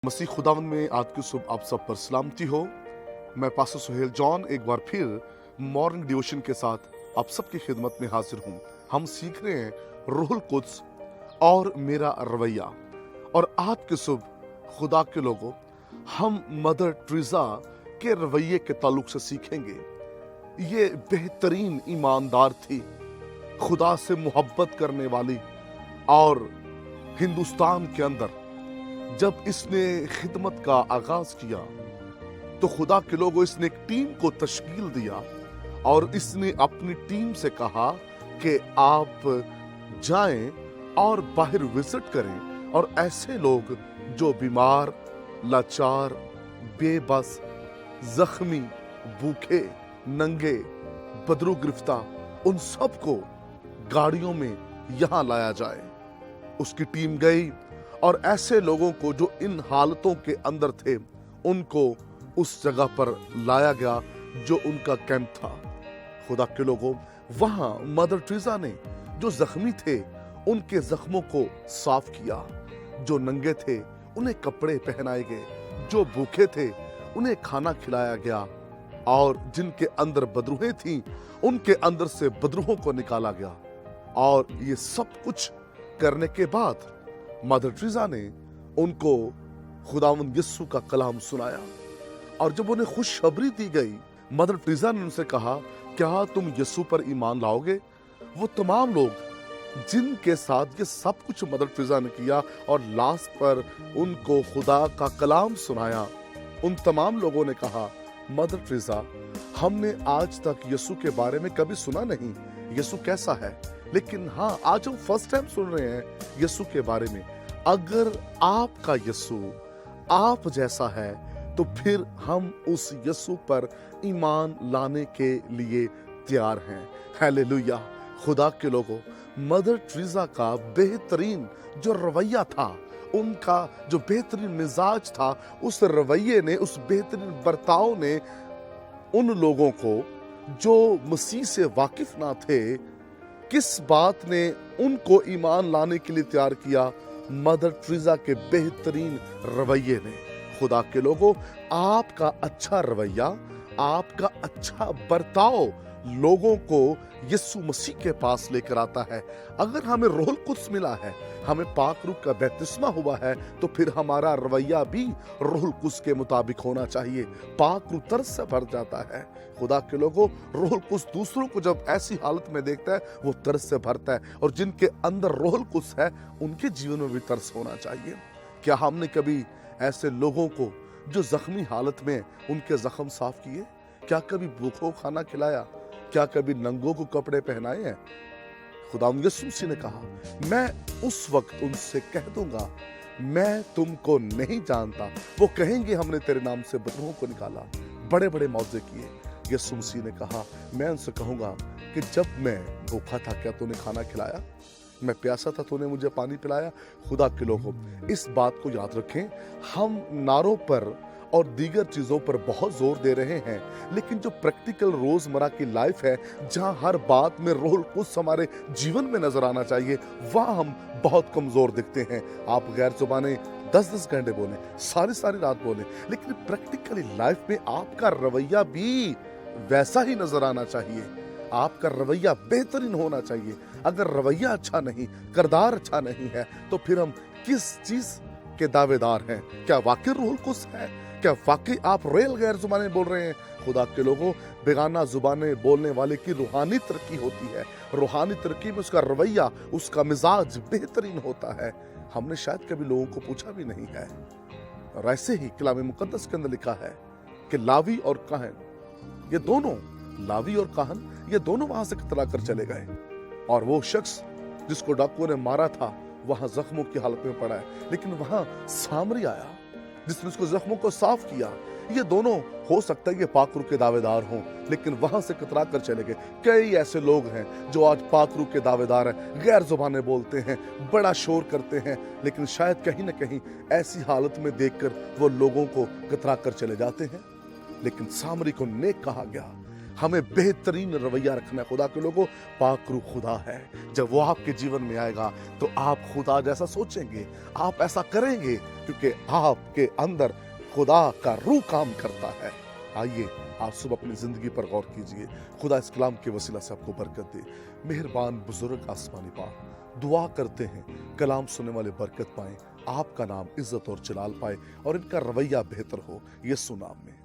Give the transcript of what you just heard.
मसीह खुदावन में आज की सुबह आप सब पर सलामती हो। मैं पास्टर सुहेल जॉन एक बार फिर मॉर्निंग डिवोशन के साथ आप सबकी खिदमत में हाजिर हूँ। हम सीख रहे हैं रूहुल कुद्स और मेरा रवैया। और आज की सुबह खुदा के लोगों, हम मदर टेरेसा के रवैये के ताल्लुक से सीखेंगे। ये बेहतरीन ईमानदार थी, खुदा से मोहब्बत करने वाली, और हिंदुस्तान के अंदर जब इसने खिदमत का आगाज किया तो खुदा के लोगों, इसने एक टीम को तश्कील दिया और इसने अपनी टीम से कहा कि आप जाएं और बाहर विजिट करें और ऐसे लोग जो बीमार, लाचार, बेबस, जख्मी, भूखे, नंगे, बदरू गिरफ्ता, उन सबको गाड़ियों में यहां लाया जाए। उसकी टीम गई और ऐसे लोगों को जो इन हालतों के अंदर थे उनको उस जगह पर लाया गया जो उनका कैंप था। खुदा के लोगों, वहां मदर टेरेसा ने जो जख्मी थे उनके जख्मों को साफ किया, जो नंगे थे उन्हें कपड़े पहनाए गए, जो भूखे थे उन्हें खाना खिलाया गया, और जिनके अंदर बदरूहें थीं उनके अंदर से बदरूहों को निकाला गया। और ये सब कुछ करने के बाद मदर टेरेसा ने उनको खुदावंद यीशु का कलाम सुनाया। और जब उन्हें खुशखबरी दी गई, मदर टेरेसा ने उनसे कहा, क्या तुम यीशु पर ईमान लाओगे? वो तमाम लोग जिनके साथ ये सब कुछ मदर टेरेसा ने किया और लास्ट पर उनको खुदा का कलाम सुनाया, उन तमाम लोगों ने कहा, मदर टेरेसा, हमने आज तक यीशु के बारे में कभी सुना नहीं, यीशु कैसा है, लेकिन हाँ, आज हम फर्स्ट टाइम सुन रहे हैं यीशु के बारे में। अगर आपका यीशु आप जैसा है तो फिर हम उस यीशु पर ईमान लाने के लिए तैयार हैं। हालेलुया। खुदा के लोगों, मदर टेरेसा का बेहतरीन जो रवैया था, उनका जो बेहतरीन मिजाज था, उस रवैये ने, उस बेहतरीन बर्ताव ने उन लोगों को जो मसीह से वाकिफ ना थे, किस बात ने उनको ईमान लाने के लिए तैयार किया? मदर टेरेसा के बेहतरीन रवैये ने। खुदा के लोगों, आपका अच्छा रवैया, आपका अच्छा बर्ताव लोगों को यीशु मसीह के पास लेकर आता है। अगर हमें रूहुल कुद्स मिला है, हमें पाक रूह का बपतिस्मा हुआ है, तो फिर हमारा रवैया भी रूहुल कुद्स के मुताबिक होना चाहिए। पाक रूह तरस से भर जाता है। खुदा के लोगों, रूहुल कुद्स दूसरों को जब ऐसी हालत में देखता है, वो तरस से भरता है, और जिनके अंदर रूहुल कुद्स है उनके जीवन में भी तरस होना चाहिए। क्या हमने कभी ऐसे लोगों को जो जख्मी हालत में उनके जख्म साफ किए? क्या कभी भूखों को खाना खिलाया? क्या कभी नंगों को कपड़े पहनाए हैं? खुदावंद यीशु मसीह ने कहा, मैं उस वक्त उनसे कह दूंगा, मैं तुमको नहीं जानता। वो कहेंगे, हमने तेरे नाम से बदरूहों को निकाला, बड़े बड़े मौजे किए। यीशु मसीह ने कहा, मैं उनसे कहूंगा कि जब मैं भूखा था, क्या तूने खाना खिलाया? मैं प्यासा था, तूने मुझे पानी पिलाया? खुदा के लोगों, इस बात को याद रखें, हम नारों पर और दीगर चीजों पर बहुत जोर दे रहे हैं, लेकिन जो प्रैक्टिकल रोजमर्रा की लाइफ है, जहां हर बात में रूहुल कुद्स हमारे जीवन में नजर आना चाहिए, वहां हम बहुत कमजोर दिखते हैं। आप गैर जुबानें 10-10 घंटे बोलें, सारी सारी रात बोलें, लेकिन प्रैक्टिकली लाइफ में आपका रवैया भी वैसा ही नजर आना चाहिए। आपका रवैया बेहतरीन होना चाहिए। अगर रवैया अच्छा नहीं, किरदार अच्छा नहीं है, तो फिर हम किस चीज के दावेदार हैं? क्या वाकई रूहुल कुद्स है? क्या वाकई आप रेल गैर जुबानें बोल रहे हैं? खुदा के लोगों, बेगाना जुबानें बोलने वाले की रूहानी तरक्की होती है। रूहानी तरक्की में उसका रवैया, उसका मिजाज बेहतरीन होता है। हमने शायद कभी लोगों को पूछा भी नहीं है। और ऐसे ही कलाम मुकद्दस के अंदर लिखा है कि लावी और काहन, ये दोनों, लावी और काहन, ये दोनों वहां से कतरा कर चले गए, और वो शख्स जिसको डाकुओं ने मारा था वहां जख्मों की हालत में पड़ा है, लेकिन वहां सामरी आया जिसने उसको जख्मों को साफ किया। ये दोनों हो सकता है ये पाक रूह के दावेदार हों, लेकिन वहां से कतरा कर चले गए। कई ऐसे लोग हैं जो आज पाक रूह के दावेदार हैं, गैर जुबानें बोलते हैं, बड़ा शोर करते हैं, लेकिन शायद कहीं ना कहीं ऐसी हालत में देखकर वो लोगों को कतरा कर चले जाते हैं। लेकिन सामरी को नेक कहा गया। हमें बेहतरीन रवैया रखना है खुदा के लोगों। पाक रूह खुदा है, जब वो आपके जीवन में आएगा तो आप खुदा जैसा सोचेंगे, आप ऐसा करेंगे, क्योंकि आपके अंदर खुदा का रूह काम करता है। आइए आप सब अपनी जिंदगी पर गौर कीजिए। खुदा इस कलाम के वसीला से आपको बरकत दे। मेहरबान बुजुर्ग आसमानी बाप, दुआ करते हैं कलाम सुनने वाले बरकत पाएं, आपका नाम इज्जत और जलाल पाए और इनका रवैया बेहतर हो, यीशु नाम में।